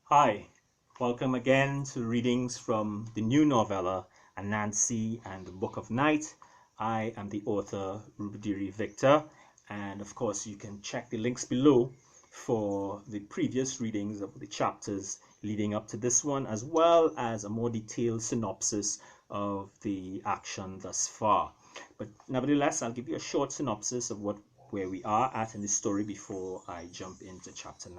Hi, welcome again to readings from the new novella Anansi and the Book of Night. I am the author RUBADIRI Victor, and of course you can check the links below for the previous readings of the chapters leading up to this one, as well as a more detailed synopsis of the action thus far. But nevertheless, I'll give you a short synopsis of where we are at in the story before I jump into chapter 9.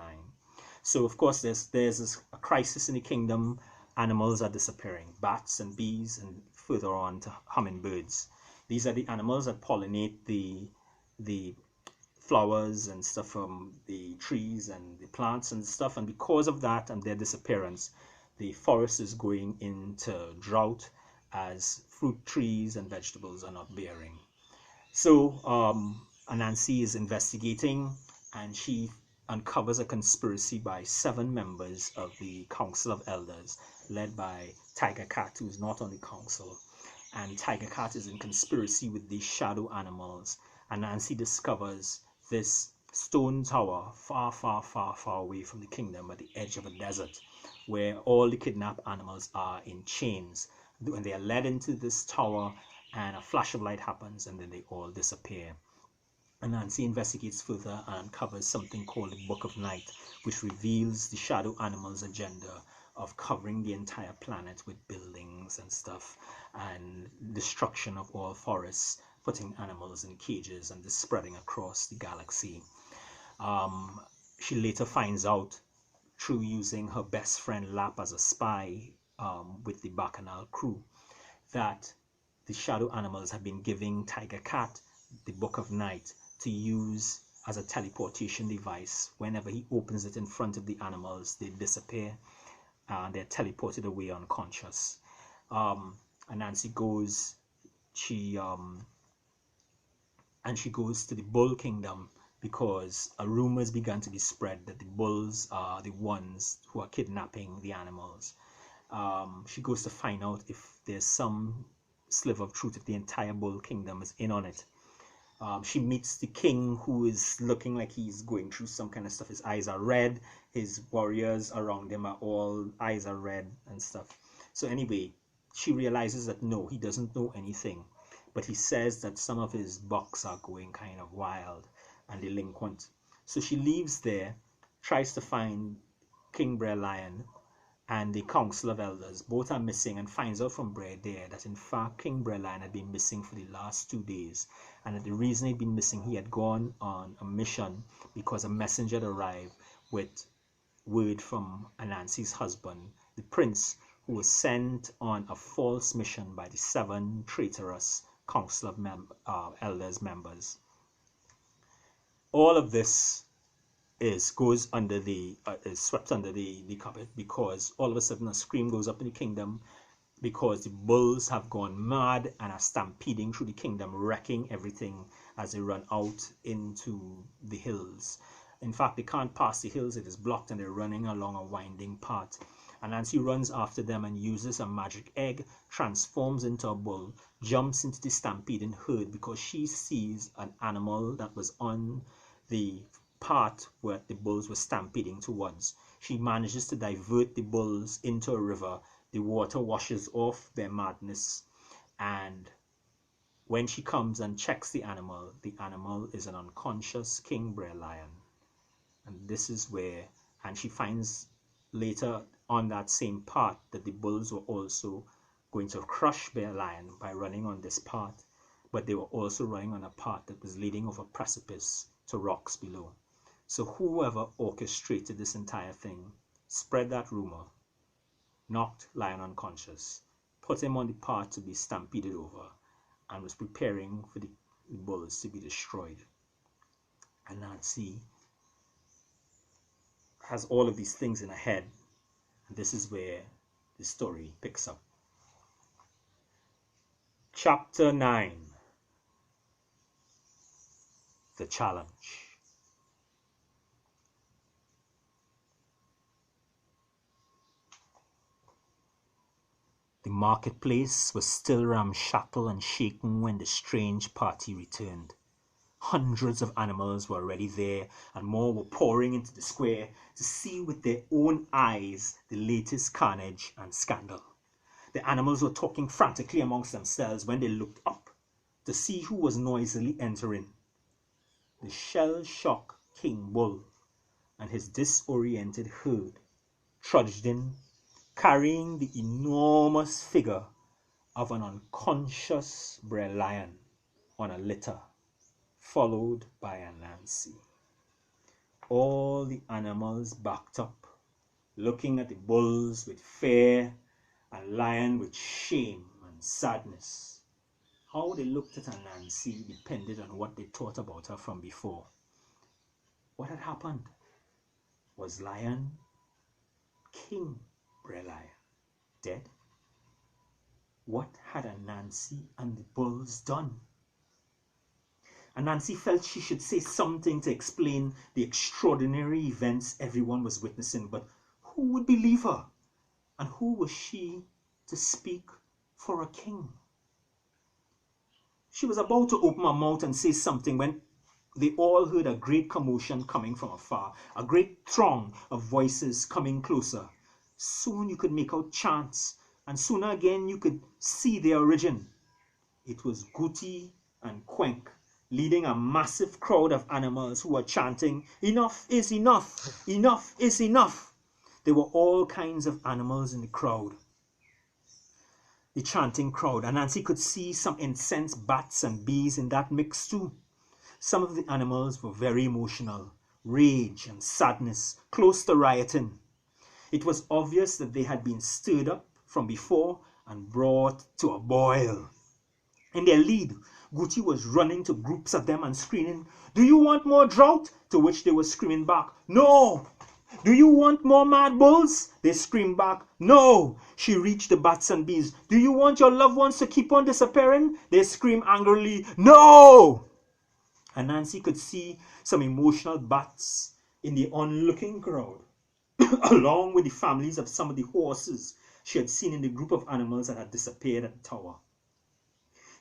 So of course there's a crisis in the kingdom. Animals are disappearing, bats and bees, and further on to hummingbirds. These are the animals that pollinate the flowers and stuff from the trees and the plants and stuff. And because of that and their disappearance, the forest is going into drought as fruit trees and vegetables are not bearing. So Anansi is investigating, and she uncovers a conspiracy by 7 members of the Council of Elders, led by Tiger Cat, who is not on the council. And Tiger Cat is in conspiracy with these shadow animals. And Nancy discovers this stone tower far, far, far, far away from the kingdom at the edge of a desert, where all the kidnapped animals are in chains. When they are led into this tower, and a flash of light happens, and then they all disappear. And Nancy investigates further and uncovers something called the Book of Night, which reveals the shadow animals' agenda of covering the entire planet with buildings and stuff, and destruction of all forests, putting animals in cages, and this spreading across the galaxy. She later finds out, through using her best friend Lap as a spy with the Bacchanal crew, that the shadow animals have been giving Tiger Cat the Book of Night to use as a teleportation device. Whenever he opens it in front of the animals, they disappear and they're teleported away unconscious. And Nancy goes, she goes to the Bull Kingdom because a rumor has begun to be spread that the bulls are the ones who are kidnapping the animals. She goes to find out if there's some sliver of truth, if the entire Bull Kingdom is in on it. She meets the king, who is looking like he's going through some kind of stuff. His eyes are red. His warriors around him are all eyes are red and stuff. So anyway, she realizes that no, he doesn't know anything. But he says that some of his bucks are going kind of wild and delinquent. So she leaves there, tries to find King Brer Lion and the Council of Elders. Both are missing, and finds out from Brer Deer that in fact King Brer Lion had been missing for the last 2 days, and that the reason he'd been missing, he had gone on a mission because a messenger had arrived with word from Anansi's husband, the prince, who was sent on a false mission by the 7 traitorous Council of Elders members. All of this is swept under the carpet because all of a sudden a scream goes up in the kingdom because the bulls have gone mad and are stampeding through the kingdom, wrecking everything as they run out into the hills. In fact, they can't pass the hills, it is blocked, and they're running along a winding path. And Nancy runs after them and uses a magic egg, transforms into a bull, jumps into the stampeding herd because she sees an animal that was on the part where the bulls were stampeding towards. She manages to divert the bulls into a river. The water washes off their madness, and when she comes and checks the animal is an unconscious King Brer Lion. And this is where, and she finds later on that same path that the bulls were also going to crush Brer Lion by running on this path, but they were also running on a path that was leading over precipice to rocks below. So whoever orchestrated this entire thing spread that rumor, knocked Lion unconscious, put him on the path to be stampeded over, and was preparing for the bulls to be destroyed. And Nancy has all of these things in her head, and this is where the story picks up. Chapter 9. The Challenge. The marketplace was still ramshackle and shaken when the strange party returned. Hundreds of animals were already there, and more were pouring into the square to see with their own eyes the latest carnage and scandal. The animals were talking frantically amongst themselves when they looked up to see who was noisily entering. The shell-shocked King Bull and his disoriented herd trudged in, carrying the enormous figure of an unconscious brer lion on a litter, followed by Anansi. All the animals backed up, looking at the bulls with fear and lion with shame and sadness. How they looked at Anansi depended on what they thought about her from before. What had happened? Was Lion, King Brer Lion, dead? What had Anansi and the bulls done? Anansi felt she should say something to explain the extraordinary events everyone was witnessing, but who would believe her? And who was she to speak for a king? She was about to open her mouth and say something when they all heard a great commotion coming from afar, a great throng of voices coming closer. Soon you could make out chants, and sooner again you could see their origin. It was Guti and Quenk leading a massive crowd of animals who were chanting, "Enough is enough! Enough is enough!" There were all kinds of animals in the crowd. The chanting crowd, and Nancy could see some incensed bats and bees in that mix too. Some of the animals were very emotional, rage and sadness, close to rioting. It was obvious that they had been stirred up from before and brought to a boil. In their lead, Guti was running to groups of them and screaming, "Do you want more drought?" To which they were screaming back, "No!" "Do you want more mad bulls?" They screamed back, "No!" She reached the bats and bees. "Do you want your loved ones to keep on disappearing?" They screamed angrily, "No!" And Nancy could see some emotional bats in the onlooking crowd, along with the families of some of the horses she had seen in the group of animals that had disappeared at the tower.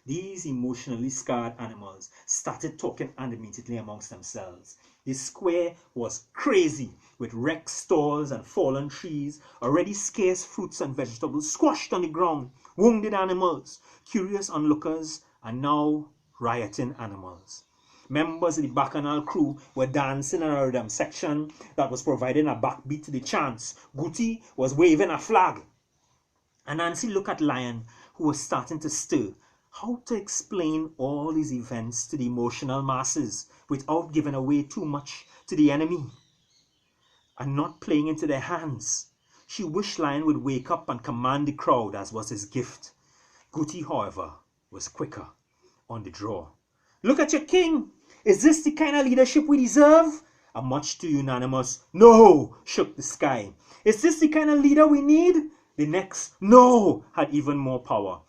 These emotionally scarred animals started talking animatedly amongst themselves. The square was crazy, with wrecked stalls and fallen trees, already scarce fruits and vegetables squashed on the ground, wounded animals, curious onlookers, and now rioting animals. Members of the Bacchanal crew were dancing in a rhythm section that was providing a backbeat to the chants. Guti was waving a flag. And Nancy looked at Lion, who was starting to stir. How to explain all these events to the emotional masses without giving away too much to the enemy and not playing into their hands? She wished Lion would wake up and command the crowd as was his gift. Guti, however, was quicker on the draw. "Look at your king! Is this the kind of leadership we deserve?" A much too unanimous "No!" shook the sky. "Is this the kind of leader we need?" The next "No!" had even more power.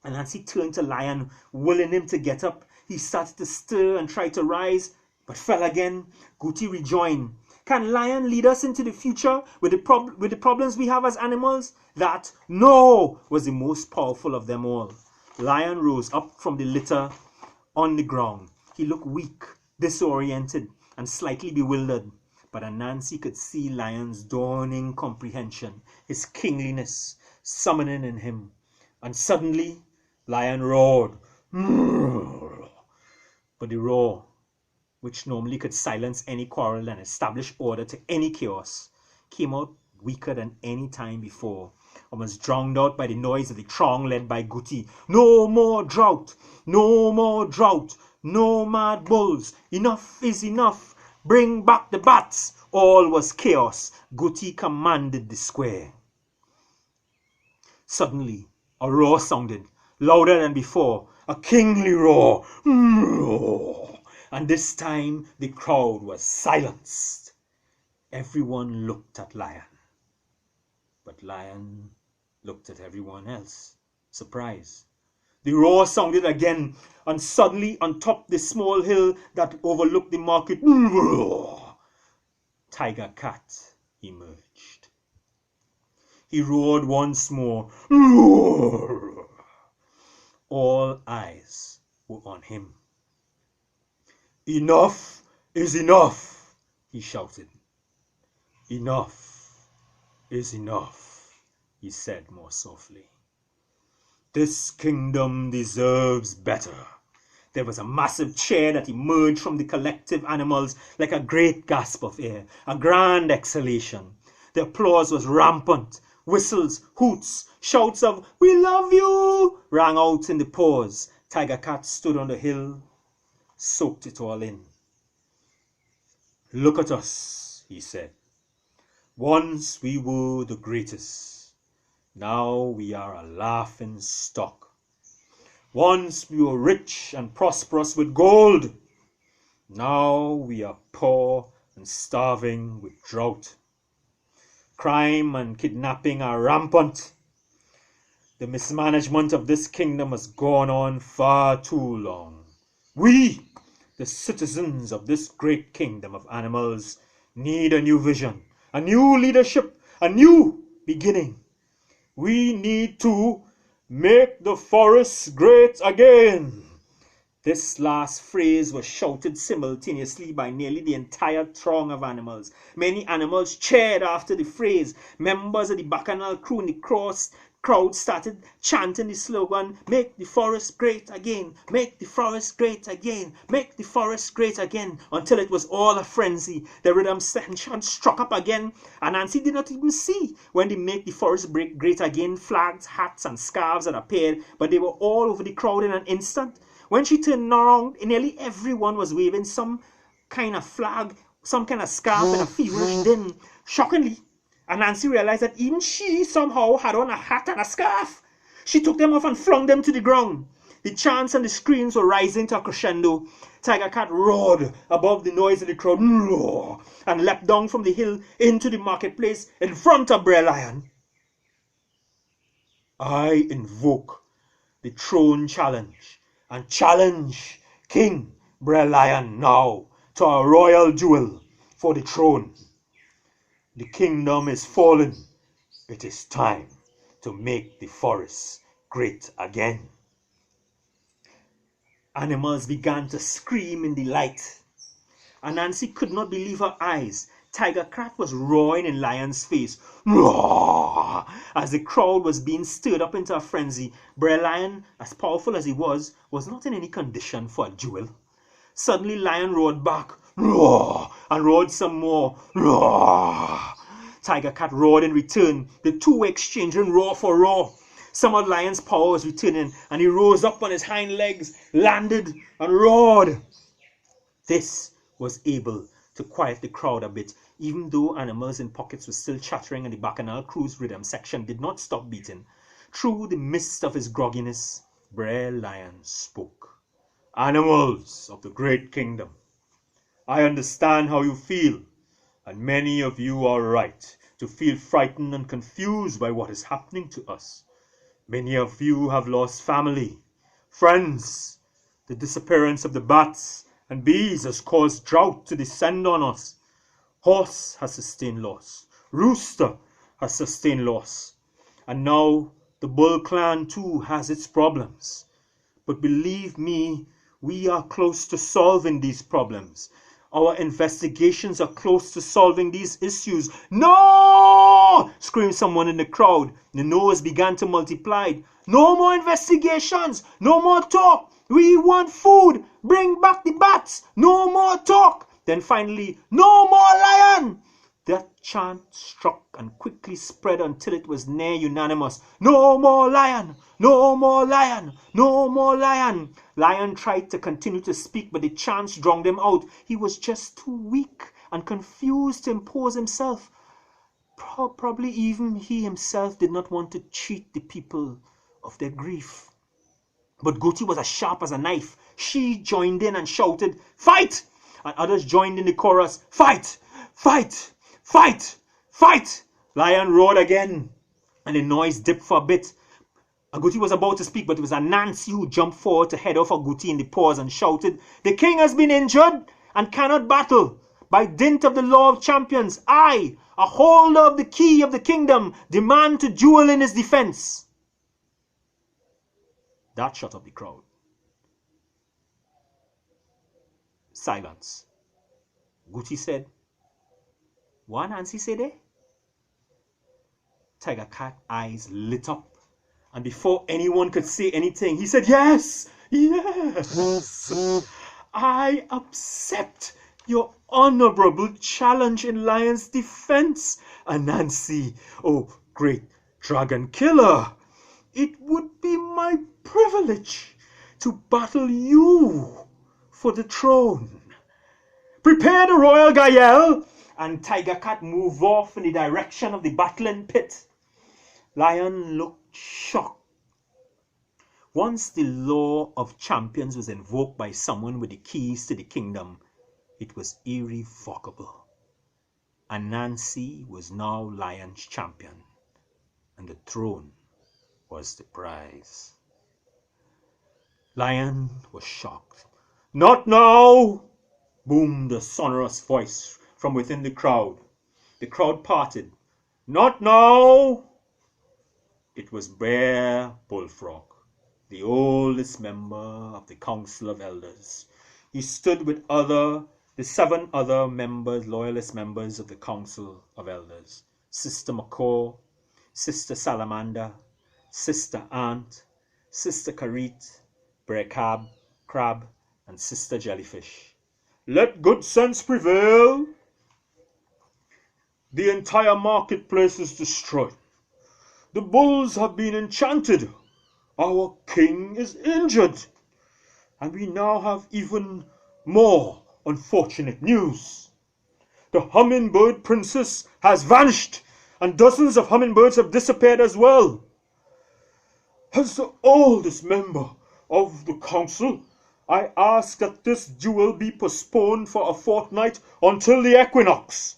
And Nancy turned to Lion, willing him to get up. He started to stir and try to rise, but fell again. Guti rejoined. "Can Lion lead us into the future with the problems we have as animals?" That "No!" was the most powerful of them all. Lion rose up from the litter on the ground. He looked weak, disoriented, and slightly bewildered. But Anansi could see Lion's dawning comprehension, his kingliness summoning in him. And suddenly, Lion roared. But the roar, which normally could silence any quarrel and establish order to any chaos, came out weaker than any time before, and was drowned out by the noise of the throng led by Guti. "No more drought! No more drought! No mad bulls! Enough is enough! Bring back the bats!" All was chaos. Guti commanded the square. Suddenly, a roar sounded, louder than before, a kingly roar. And this time the crowd was silenced. Everyone looked at Lion. But Lion looked at everyone else, surprised. The roar sounded again, and suddenly on top the small hill that overlooked the market, Tiger Cat emerged. He roared once more. All eyes were on him. Enough is enough, he shouted. Enough is enough, he said more softly. This kingdom deserves better. There was a massive cheer that emerged from the collective animals like a great gasp of air, a grand exhalation. The applause was rampant. Whistles, hoots, shouts of "We love you" rang out in the pause. Tiger Cat stood on the hill, soaked it all in. Look at us, he said. Once we were the greatest. Now we are a laughing stock. Once we were rich and prosperous with gold. Now we are poor and starving with drought. Crime and kidnapping are rampant. The mismanagement of this kingdom has gone on far too long. We, the citizens of this great kingdom of animals, need a new vision, a new leadership, a new beginning. We need to make the forests great again. This last phrase was shouted simultaneously by nearly the entire throng of animals. Many animals cheered after the phrase. Members of the bacchanal crew in the crowd started chanting the slogan, "Make the forest great again, make the forest great again, make the forest great again," until it was all a frenzy. The rhythm section struck up again, and Anansi did not even see when the "Make the forest great again" flags, hats, and scarves had appeared, but they were all over the crowd in an instant. When she turned around, nearly everyone was waving some kind of flag, some kind of scarf in a feverish din. Shockingly, Anansi realized that even she somehow had on a hat and a scarf. She took them off and flung them to the ground. The chants and the screams were rising to a crescendo. Tiger Cat roared above the noise of the crowd and leapt down from the hill into the marketplace in front of Brer Lion. I invoke the throne challenge and challenge King Brer Lion now to a royal duel for the throne. The kingdom is fallen. It is time to make the forest great again. Animals began to scream in delight. Anansi could not believe her eyes. Tiger Cat was roaring in Lion's face. Roar! As the crowd was being stirred up into a frenzy, Brer Lion, as powerful as he was not in any condition for a duel. Suddenly Lion roared back, roar, and roared some more, roar. Tiger Cat roared in return, the two were exchanging roar for roar. Some of Lion's power was returning, and he rose up on his hind legs, landed, and roared. This was able to quiet the crowd a bit, even though animals in pockets were still chattering and the bacchanal crew's rhythm section did not stop beating. Through the mist of his grogginess, Brer Lion spoke. Animals of the great kingdom, I understand how you feel, and many of you are right to feel frightened and confused by what is happening to us. Many of you have lost family, friends. The disappearance of the bats and bees has caused drought to descend on us. Horse has sustained loss. Rooster has sustained loss. And now the bull clan too has its problems. But believe me, we are close to solving these problems. Our investigations are close to solving these issues. No! Screamed someone in the crowd. The no's began to multiply. No more investigations. No more talk. We want food. Bring back the bats. No more talk. Then finally, no more lion. That chant struck and quickly spread until it was near unanimous. No more lion! No more lion! No more lion! Lion tried to continue to speak, but the chants drowned him out. He was just too weak and confused to impose himself. Probably even he himself did not want to cheat the people of their grief. But Goatee was as sharp as a knife. She joined in and shouted, "Fight!" And others joined in the chorus, "Fight! Fight! Fight! Fight!" Lion roared again, and the noise dipped for a bit. Agouti was about to speak, but it was Anansi who jumped forward to head off Agouti in the pause and shouted, "The king has been injured and cannot battle. By dint of the law of champions, I, a holder of the key of the kingdom, demand to duel in his defense." That shut up the crowd. Silence. Guti said, "What Anansi say there?" Tiger Cat eyes lit up, and before anyone could say anything, he said, "Yes, yes, I accept your honorable challenge in Lion's defense, Anansi, oh great dragon killer. It would be my privilege to battle you for the throne. Prepare the royal Gael." And Tiger Cat moved off in the direction of the battling pit. Lion looked shocked. Once the law of champions was invoked by someone with the keys to the kingdom, it was irrevocable. Anansi was now Lion's champion, and the throne was the prize. Lion was shocked. "Not now!" boomed a sonorous voice from within the crowd. The crowd parted. "Not now!" It was Bear Bullfrog, the oldest member of the Council of Elders. He stood with the 7 other members, loyalist members of the Council of Elders. Sister Macaw, Sister Salamander, Sister Ant, Sister Karit, Brer Crab, and Sister Jellyfish. "Let good sense prevail. The entire marketplace is destroyed. The bulls have been enchanted. Our king is injured. And we now have even more unfortunate news. The hummingbird princess has vanished, and dozens of hummingbirds have disappeared as well. As the oldest member of the council, I ask that this duel be postponed for a fortnight until the equinox.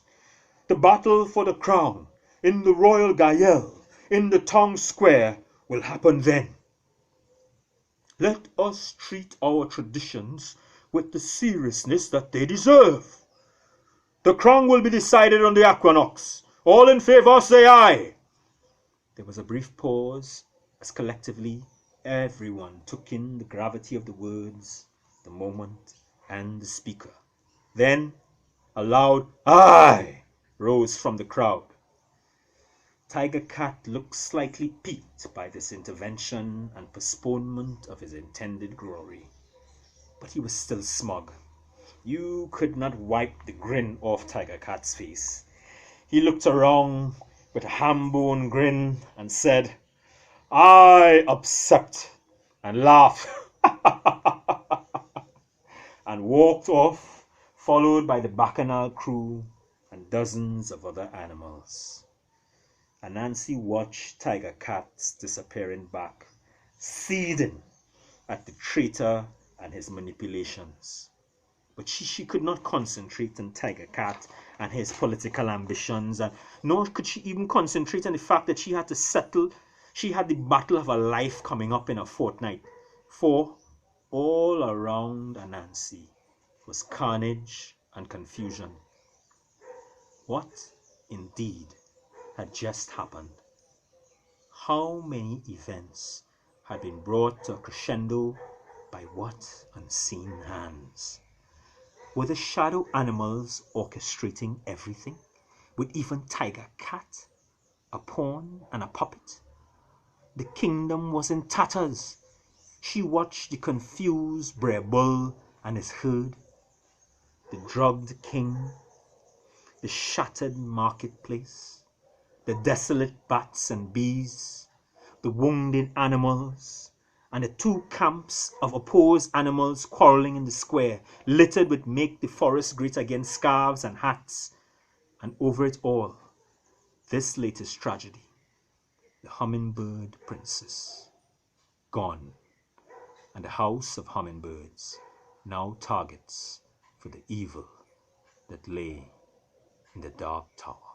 The battle for the crown in the royal Gael in the town square will happen then. Let us treat our traditions with the seriousness that they deserve. The crown will be decided on the equinox. All in favor say aye." There was a brief pause as collectively everyone took in the gravity of the words, the moment, and the speaker. Then a loud "aye" rose from the crowd. Tiger Cat looked slightly piqued by this intervention and postponement of his intended glory. But he was still smug. You could not wipe the grin off Tiger Cat's face. He looked around with a ham-bone grin and said, "I accept," and laughed and walked off, followed by the Bacchanal crew and dozens of other animals. Anansi watched Tiger Cat's disappearing back, seething at the traitor and his manipulations. But she could not concentrate on Tiger Cat and his political ambitions, and nor could she even concentrate on the fact that she had the battle of her life coming up in a fortnight. For all around Anansi was carnage and confusion. What, indeed, had just happened? How many events had been brought to a crescendo by what unseen hands? Were the shadow animals orchestrating everything, with even Tiger Cat, a pawn and a puppet? The kingdom was in tatters. She watched the confused Brer Bull and his herd, the drugged king, the shattered marketplace, the desolate bats and bees, the wounded animals, and the 2 camps of opposed animals quarreling in the square, littered with "Make the Forest Great Again" scarves and hats. And over it all, this latest tragedy, the hummingbird princess, gone, and the house of hummingbirds now targets for the evil that lay in the dark tower.